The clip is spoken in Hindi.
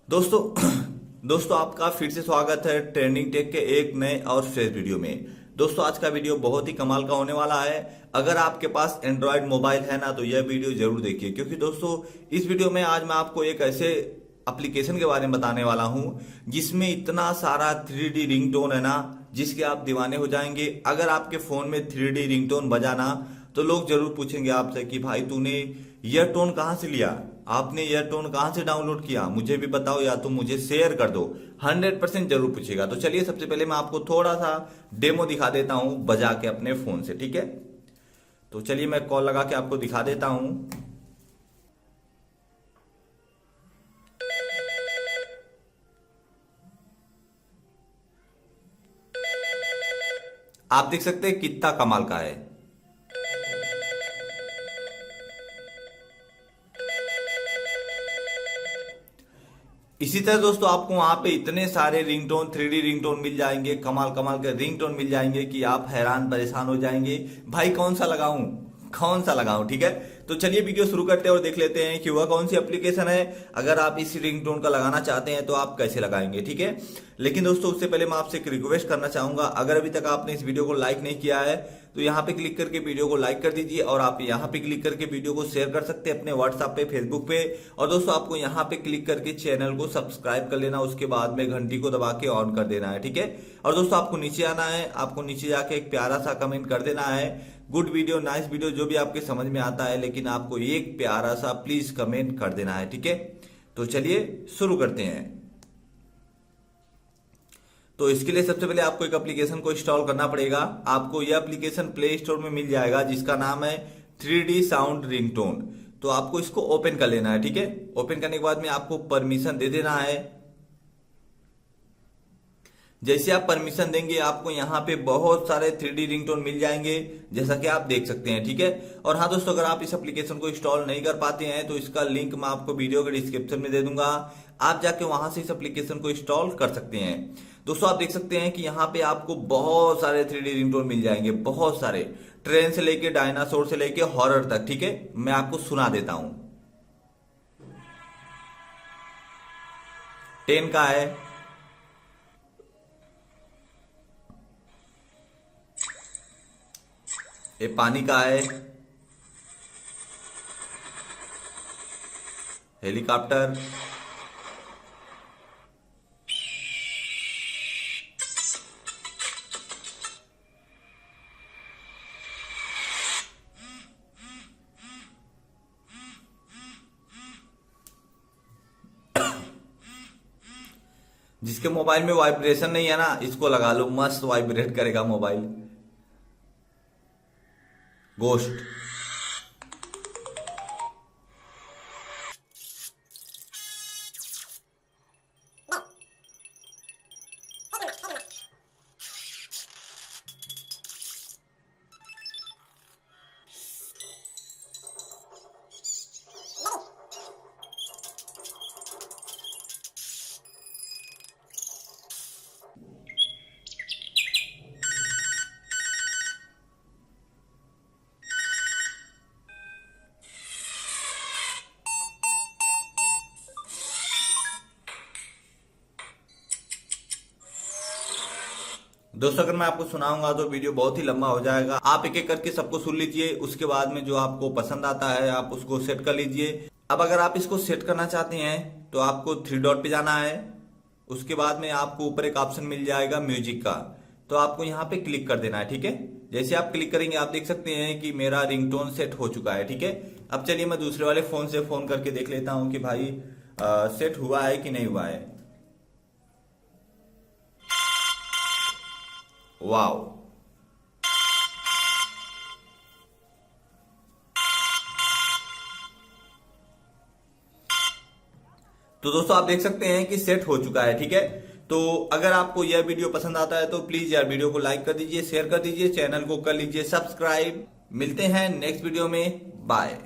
दोस्तों दोस्तों आपका फिर से स्वागत है ट्रेंडिंग टेक के एक नए और फ्रेश वीडियो में। दोस्तों आज का वीडियो बहुत ही कमाल का होने वाला है। अगर आपके पास एंड्रॉयड मोबाइल है ना तो यह वीडियो जरूर देखिए, क्योंकि दोस्तों इस वीडियो में आज मैं आपको एक ऐसे एप्लीकेशन के बारे में बताने वाला हूं जिसमें इतना सारा 3D रिंगटोन है ना, जिसके आप दीवाने हो जाएंगे। अगर आपके फोन में 3D रिंगटोन बजाना तो लोग जरूर पूछेंगे आपसे कि भाई तूने यह टोन कहाँ से लिया, आपने यह टोन कहाँ से डाउनलोड किया, मुझे भी बताओ या तो मुझे शेयर कर दो। 100% जरूर पूछेगा। तो चलिए सबसे पहले मैं आपको थोड़ा सा डेमो दिखा देता हूं बजा के अपने फोन से, ठीक है। तो चलिए मैं कॉल लगा के आपको दिखा देता हूं। आप देख सकते हैं कितना कमाल का है। इसी तरह दोस्तों आपको वहां पे इतने सारे रिंगटोन 3D रिंगटोन मिल जाएंगे, कमाल कमाल के रिंगटोन मिल जाएंगे कि आप हैरान परेशान हो जाएंगे भाई कौन सा लगाऊं कौन सा लगाऊं, ठीक है। तो चलिए वीडियो शुरू करते हैं और देख लेते हैं कि वह कौन सी एप्लीकेशन है। अगर आप इस रिंगटोन का लगाना चाहते हैं तो आप कैसे लगाएंगे, ठीक है। लेकिन दोस्तों उससे पहले मैं आपसे एक रिक्वेस्ट करना चाहूंगा, अगर अभी तक आपने इस वीडियो को लाइक नहीं किया है तो यहाँ पे क्लिक करके वीडियो को लाइक कर दीजिए, और आप यहाँ पे क्लिक करके वीडियो को शेयर कर सकते हैं अपने व्हाट्सएप पे, फेसबुक पे। और दोस्तों आपको यहाँ पे क्लिक करके चैनल को सब्सक्राइब कर लेना, उसके बाद में घंटी को दबा के ऑन कर देना है, ठीक है। और दोस्तों आपको नीचे आना है, आपको नीचे जाके एक प्यारा सा कमेंट कर देना है, गुड वीडियो, नाइस वीडियो, जो भी आपके समझ में आता है, लेकिन आपको एक प्यारा सा प्लीज कमेंट कर देना है, ठीक है। तो चलिए शुरू करते हैं। तो इसके लिए सबसे पहले आपको एक एप्लीकेशन को इंस्टॉल करना पड़ेगा। आपको यह एप्लीकेशन प्ले स्टोर में मिल जाएगा, जिसका नाम है 3D साउंड रिंगटोन। तो आपको इसको ओपन कर लेना है, ठीक है। ओपन करने के बाद में आपको परमिशन दे देना है। जैसे आप परमिशन देंगे आपको यहाँ पे बहुत सारे 3D रिंगटोन मिल जाएंगे, जैसा कि आप देख सकते हैं, ठीक है। और हाँ दोस्तों, अगर आप इस एप्लीकेशन को इंस्टॉल नहीं कर पाते हैं तो इसका लिंक मैं आपको वीडियो के डिस्क्रिप्शन में दे दूंगा, आप जाके वहां से इस एप्लीकेशन को इंस्टॉल कर सकते हैं। दोस्तों आप देख सकते हैं कि यहाँ पे आपको बहुत सारे 3D रिंगटोन मिल जाएंगे, बहुत सारे, ट्रेन से लेके डायनासोर से लेके हॉरर तक, ठीक है। मैं आपको सुना देता हूं। 10 का है, ये पानी का है, हेलीकॉप्टर, जिसके मोबाइल में वाइब्रेशन नहीं है ना इसको लगा लो, मस्त वाइब्रेट करेगा मोबाइल। गोश्त, दोस्तों अगर मैं आपको सुनाऊंगा तो वीडियो बहुत ही लंबा हो जाएगा। आप एक एक करके सबको सुन लीजिए, उसके बाद में जो आपको पसंद आता है आप उसको सेट कर लीजिए। अब अगर आप इसको सेट करना चाहते हैं तो आपको 3 डॉट पे जाना है, उसके बाद में आपको ऊपर एक ऑप्शन मिल जाएगा म्यूजिक का, तो आपको यहाँ पे क्लिक कर देना है, ठीक है। जैसे आप क्लिक करेंगे आप देख सकते हैं कि मेरा रिंगटोन सेट हो चुका है, ठीक है। अब चलिए मैं दूसरे वाले फोन से फोन करके देख लेता हूँ कि भाई सेट हुआ है कि नहीं हुआ है। वाओ, तो दोस्तों आप देख सकते हैं कि सेट हो चुका है, ठीक है। तो अगर आपको यह वीडियो पसंद आता है तो प्लीज यार वीडियो को लाइक कर दीजिए, शेयर कर दीजिए, चैनल को कर लीजिए सब्सक्राइब। मिलते हैं नेक्स्ट वीडियो में, बाय।